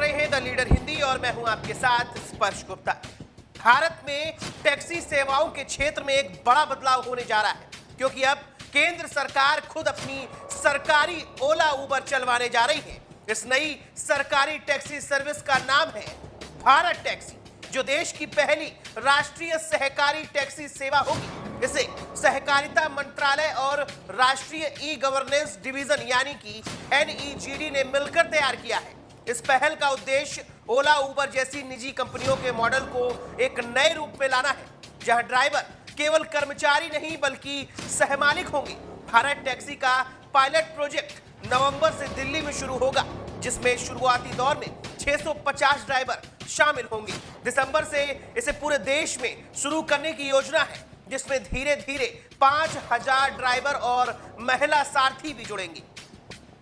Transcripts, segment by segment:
रहे हैं the leader Hindi और मैं हूं आपके साथ स्पर्श गुप्ता। भारत में टैक्सी सेवाओं के क्षेत्र में एक बड़ा बदलाव होने जा रहा है, क्योंकि अब केंद्र सरकार खुद अपनी सरकारी ओला उबर चलवाने जा रही है। इस नई सरकारी टैक्सी सर्विस का नाम है भारत टैक्सी, जो देश की पहली राष्ट्रीय सहकारी टैक्सी सेवा होगी। इसे सहकारिता मंत्रालय और राष्ट्रीय ई गवर्नेंस डिवीजन यानी कि NEGD ने मिलकर तैयार किया है। इस पहल का उद्देश्य ओला उबर जैसी निजी कंपनियों के मॉडल को एक नए रूप में लाना है, जहां ड्राइवर केवल कर्मचारी नहीं बल्कि सहमालिक होंगे। भारत टैक्सी का पायलट प्रोजेक्ट नवंबर से दिल्ली में शुरू होगा, जिसमें शुरुआती दौर में 650 ड्राइवर शामिल होंगे। दिसंबर से इसे पूरे देश में शुरू करने की योजना है, जिसमें धीरे धीरे 5000 ड्राइवर और महिला सारथी भी जुड़ेंगे।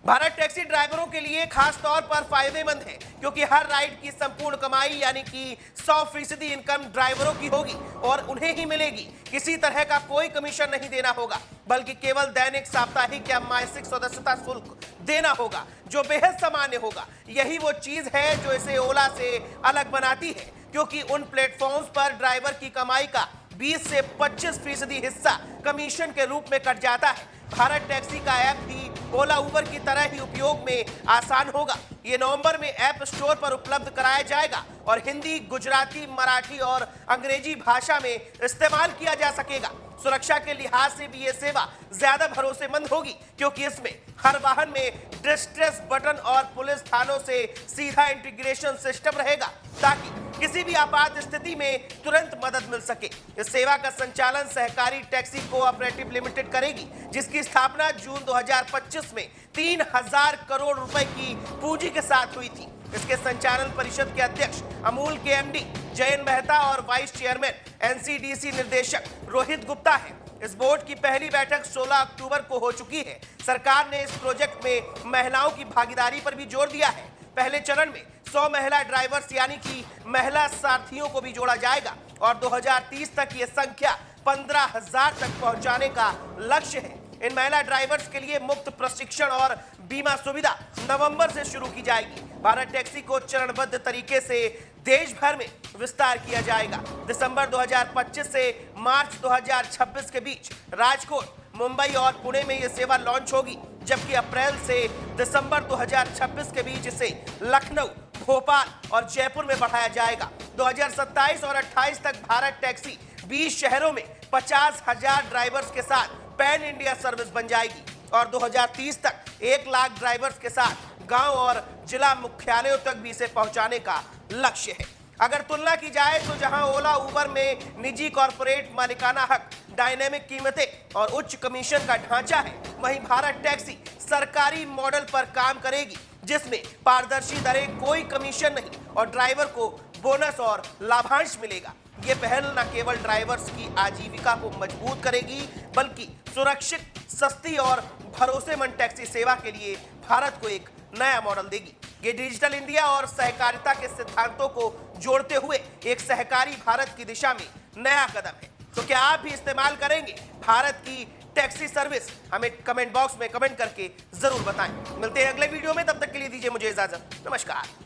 भारत टैक्सी ड्राइवरों के लिए खास तौर पर फायदेमंद है, क्योंकि हर राइड की संपूर्ण कमाई यानी कि 100% इनकम ड्राइवरों की होगी और उन्हें ही मिलेगी। किसी तरह का कोई कमीशन नहीं देना होगा, बल्कि केवल दैनिक, साप्ताहिक या मासिक सदस्यता शुल्क देना होगा, जो बेहद सामान्य होगा। यही वो चीज है जो इसे ओला से अलग बनाती है, क्योंकि उन प्लेटफॉर्म्स पर ड्राइवर की कमाई का 20 से 25% हिस्सा कमीशन के रूप में कट जाता है। भारत टैक्सी का ऐप भी ओला उबर की तरह ही उपयोग में आसान होगा। ये नवंबर में ऐप स्टोर पर उपलब्ध कराया जाएगा और हिंदी, गुजराती, मराठी और अंग्रेजी भाषा में इस्तेमाल किया जा सकेगा। सुरक्षा के लिहाज से भी ये सेवा ज्यादा भरोसेमंद होगी, क्योंकि इसमें हर वाहन में डिस्ट्रेस बटन और पुलिस थानों से सीधा इंटीग्रेशन सिस्टम रहेगा, ताकि किसी भी आपात स्थिति में तुरंत मदद मिल सके। इस सेवा का संचालन सहकारी टैक्सी कोऑपरेटिव लिमिटेड करेगी, जिसकी स्थापना जून 2025 में 3000 करोड़ रुपए की पूंजी के साथ हुई थी। इसके संचालन परिषद के अध्यक्ष अमूल के MD जयंत मेहता और वाइस चेयरमैन NCDC निर्देशक रोहित गुप्ता है। इस बोर्ड की पहली बैठक 16 अक्टूबर को हो चुकी है। सरकार ने इस प्रोजेक्ट में महिलाओं की भागीदारी पर भी जोर दिया है। पहले चरण में 100 महिला ड्राइवर्स यानी कि महिला सारथियों को भी जोड़ा जाएगा और 2030 तक ये संख्या 15,000 तक पहुंचाने का लक्ष्य है। इन महिला ड्राइवर्स के लिए मुफ्त प्रशिक्षण और बीमा सुविधा नवंबर से शुरू की जाएगी। भारत टैक्सी को चरणबद्ध तरीके से देश भर में विस्तार किया जाएगा। दिसंबर 2025 से मार्च 2026 के बीच राजकोट, मुंबई और पुणे में यह सेवा लॉन्च होगी, जबकि अप्रैल से दिसंबर 2026 के बीच इसे लखनऊ, भोपाल और जयपुर में बढ़ाया जाएगा। 2027 और 28 तक भारत टैक्सी 20 शहरों में 50,000 ड्राइवर्स के साथ पैन इंडिया सर्विस बन जाएगी और 2030 तक 1 लाख ड्राइवर्स के साथ गांव और जिला मुख्यालयों तक भी इसे पहुंचाने का लक्ष्य है। अगर तुलना की जाए तो जहां ओला उबर में निजी कॉर्पोरेट मालिकाना हक, डायनेमिक कीमतें और उच्च कमीशन का ढांचा है, वहीं भारत टैक्सी सरकारी मॉडल पर काम करेगी, जिसमें पारदर्शी दरें, कोई कमीशन नहीं और ड्राइवर को बोनस और लाभांश मिलेगा। ये पहल न केवल ड्राइवर्स की आजीविका को मजबूत करेगी, बल्कि सुरक्षित, सस्ती और भरोसेमंद टैक्सी सेवा के लिए भारत को एक नया मॉडल देगी। ये डिजिटल इंडिया और सहकारिता के सिद्धांतों को जोड़ते हुए एक सहकारी भारत की दिशा में नया कदम है। तो क्या आप भी इस्तेमाल करेंगे भारत की टैक्सी सर्विस? हमें कमेंट बॉक्स में कमेंट करके जरूर बताएं। मिलते हैं अगले वीडियो में, तब तक के लिए दीजिए मुझे इजाजत। नमस्कार।